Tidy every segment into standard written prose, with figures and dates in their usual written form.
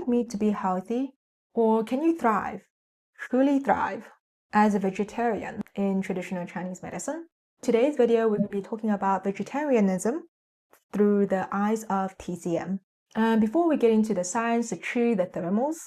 meat to be healthy? Or can you thrive, truly thrive, as a vegetarian in traditional Chinese medicine? Today's video, we're going to be talking about vegetarianism through the eyes of TCM. And before we get into the science, the qi, the thermals,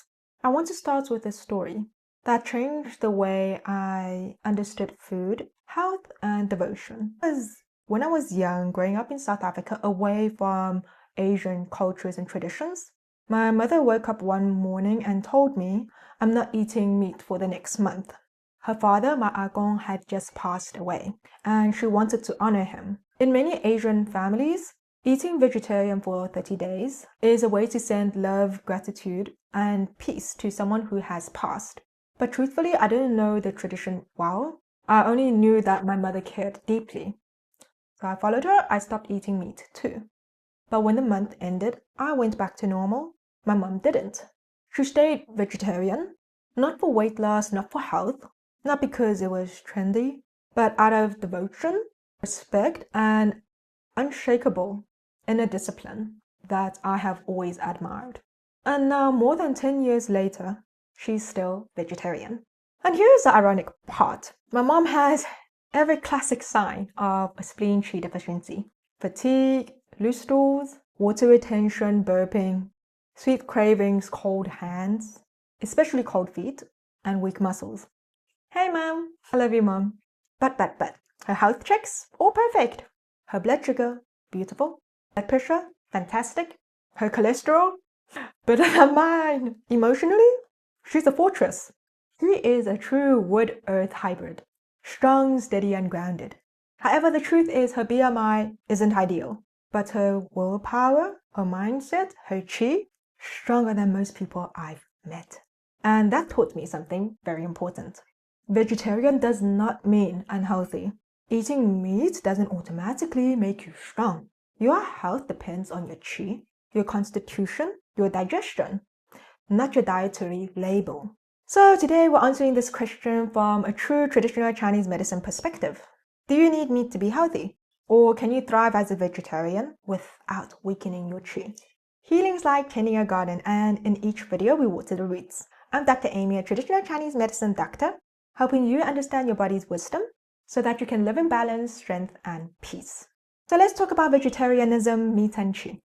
I want to start with a story that changed the way I understood food, health, and devotion. Because when I was young, growing up in South Africa, away from Asian cultures and traditions, my mother woke up one morning and told me I'm not eating meat for the next month. Her father, my agong, had just passed away, and she wanted to honor him. In many Asian families, eating vegetarian for 30 days is a way to send love, gratitude, and peace to someone who has passed. But truthfully, I didn't know the tradition well. I only knew that my mother cared deeply. So I followed her. I stopped eating meat too. But when the month ended, I went back to normal. My mom didn't. She stayed vegetarian, not for weight loss, not for health, not because it was trendy, but out of devotion, respect, and unshakable inner discipline that I have always admired. And now, more than 10 years later, she's still vegetarian. And here's the ironic part. My mom has every classic sign of a spleen qi deficiency: fatigue, loose stools, water retention, burping, sweet cravings, cold hands, especially cold feet, and weak muscles. Hey mom, I love you mom. But, her health checks, all perfect. Her blood sugar, beautiful. Blood pressure, fantastic. Her cholesterol, better than mine. Emotionally, she's a fortress. She is a true wood-earth hybrid. Strong, steady, and grounded. However, the truth is her BMI isn't ideal, but her willpower, her mindset, her qi, stronger than most people I've met. And that taught me something very important. Vegetarian does not mean unhealthy. Eating meat doesn't automatically make you strong. Your health depends on your qi, your constitution, your digestion, not your dietary label. So today we're answering this question from a true traditional Chinese medicine perspective. Do you need meat to be healthy? Or can you thrive as a vegetarian without weakening your qi? Healing's like tending a garden, and in each video we water the roots. I'm Dr. Amy, a traditional Chinese medicine doctor, helping you understand your body's wisdom so that you can live in balance, strength, and peace. So let's talk about vegetarianism, meat, and qi,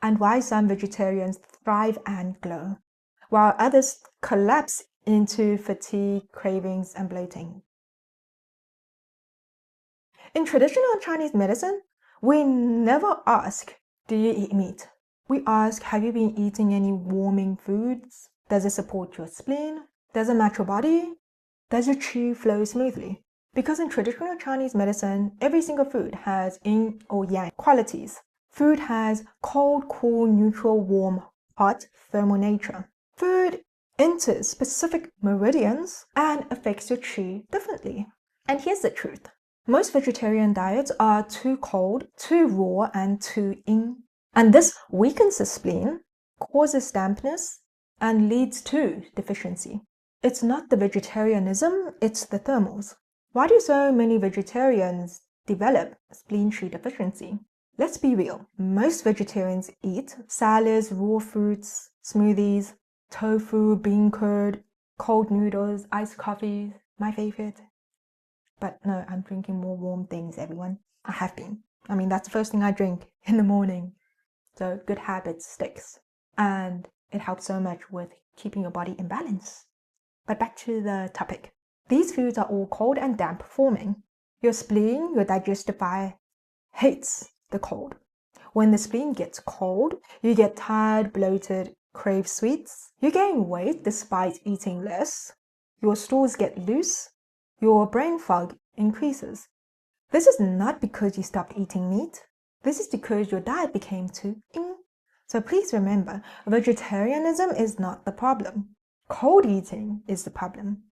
and why some vegetarians thrive and glow, while others collapse into fatigue, cravings, and bloating. In traditional Chinese medicine, we never ask, do you eat meat? We ask, have you been eating any warming foods? Does it support your spleen? Does it match your body? Does your qi flow smoothly? Because in traditional Chinese medicine, every single food has yin or yang qualities. Food has cold, cool, neutral, warm, hot, thermal nature. Food enters specific meridians and affects your qi differently. And here's the truth. Most vegetarian diets are too cold, too raw, and too yin. And this weakens the spleen, causes dampness, and leads to deficiency. It's not the vegetarianism, it's the thermals. Why do so many vegetarians develop spleen qi deficiency? Let's be real. Most vegetarians eat salads, raw fruits, smoothies, tofu, bean curd, cold noodles, iced coffees, my favorite. But no, I'm drinking more warm things, everyone. I have been. I mean, that's the first thing I drink in the morning. So good habits sticks. And it helps so much with keeping your body in balance. But back to the topic. These foods are all cold and damp forming. Your spleen, your digestive fire, hates the cold. When the spleen gets cold, you get tired, bloated, crave sweets. You gain weight despite eating less. Your stools get loose. Your brain fog increases. This is not because you stopped eating meat. This is because your diet became too yin. So please remember, vegetarianism is not the problem. Cold eating is the problem.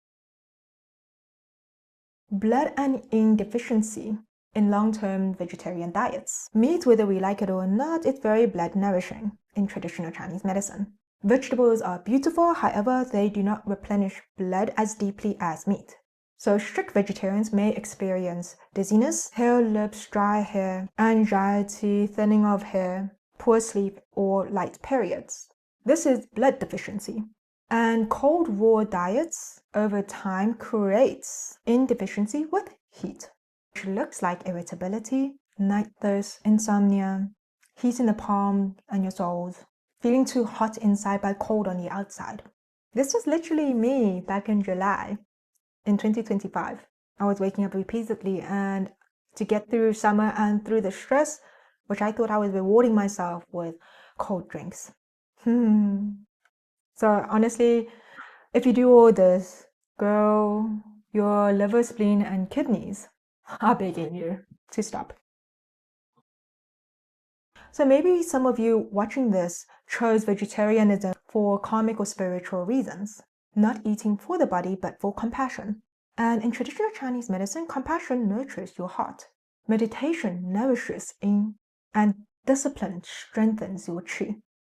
Blood and yin deficiency in long-term vegetarian diets. Meat, whether we like it or not, is very blood nourishing in traditional Chinese medicine. Vegetables are beautiful, however, they do not replenish blood as deeply as meat. So strict vegetarians may experience dizziness, pale lips, dry hair, anxiety, thinning of hair, poor sleep, or light periods. This is blood deficiency. And cold raw diets over time creates indeficiency with heat, which looks like irritability, night thirst, insomnia, heat in the palm and your soles, feeling too hot inside but cold on the outside. This was literally me back in July in 2025. I was waking up repeatedly, and to get through summer and through the stress, which I thought I was rewarding myself with cold drinks. So honestly, if you do all this, girl, your liver, spleen, and kidneys are begging you to stop. So maybe some of you watching this chose vegetarianism for karmic or spiritual reasons, not eating for the body but for compassion. And in traditional Chinese medicine, compassion nurtures your heart. Meditation nourishes and discipline strengthens your qi.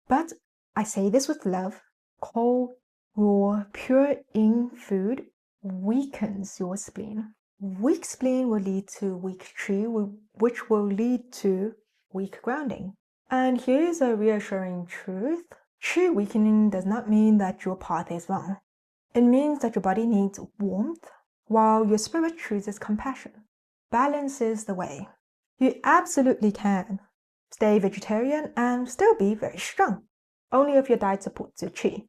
But I say this with love. Cold, raw, pure yin food weakens your spleen. Weak spleen will lead to weak qi, which will lead to weak grounding. And here's a reassuring truth. Qi weakening does not mean that your path is wrong. It means that your body needs warmth, while your spirit chooses compassion. Balance is the way. You absolutely can stay vegetarian and still be very strong, only if your diet supports your qi.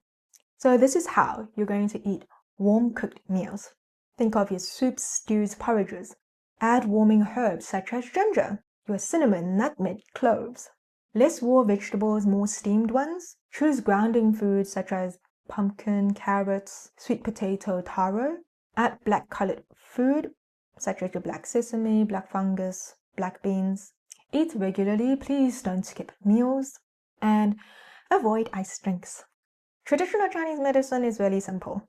So this is how you're going to eat warm cooked meals. Think of your soups, stews, porridges. Add warming herbs such as ginger, your cinnamon, nutmeg, cloves. Less raw vegetables, more steamed ones. Choose grounding foods such as pumpkin, carrots, sweet potato, taro. Add black colored food such as your black sesame, black fungus, black beans. Eat regularly, please don't skip meals. And avoid iced drinks. Traditional Chinese medicine is really simple.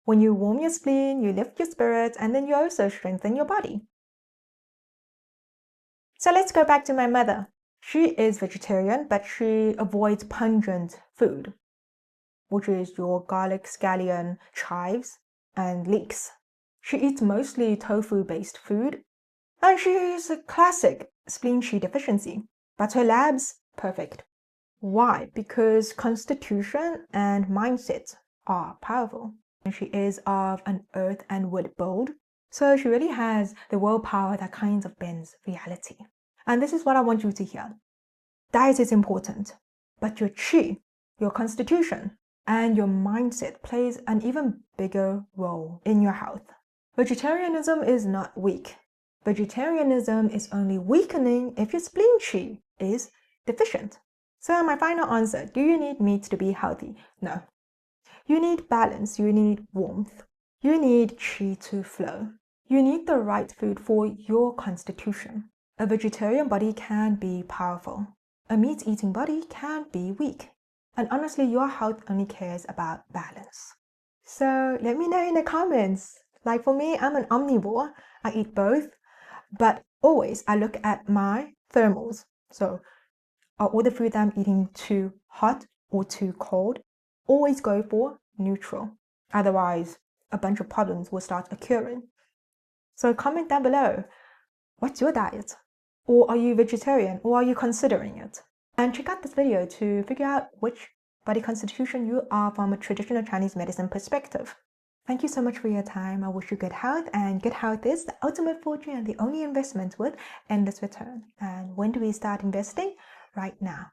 When you warm your spleen, you lift your spirits, and then you also strengthen your body. So let's go back to my mother. She is vegetarian, but she avoids pungent food, which is your garlic, scallion, chives, and leeks. She eats mostly tofu-based food, and she is a classic Spleen Qi deficiency, but her lab's perfect. Why? Because constitution and mindset are powerful. And she is of an earth and wood build, so she really has the willpower that kind of bends reality. And this is what I want you to hear. Diet is important, but your qi, your constitution, and your mindset plays an even bigger role in your health. Vegetarianism is not weak. Vegetarianism is only weakening if your spleen qi is deficient. So my final answer, do you need meat to be healthy? No. You need balance, you need warmth, you need qi to flow. You need the right food for your constitution. A vegetarian body can be powerful. A meat-eating body can be weak. And honestly, your health only cares about balance. So let me know in the comments. Like for me, I'm an omnivore. I eat both, but always I look at my thermals. So are all the food that I'm eating too hot or too cold? Always go for neutral. Otherwise, a bunch of problems will start occurring. So comment down below, what's your diet? Or are you vegetarian, or are you considering it? And check out this video to figure out which body constitution you are from a traditional Chinese medicine perspective. Thank you so much for your time. I wish you good health, and good health is the ultimate fortune and the only investment with endless return. And when do we start investing? Right now.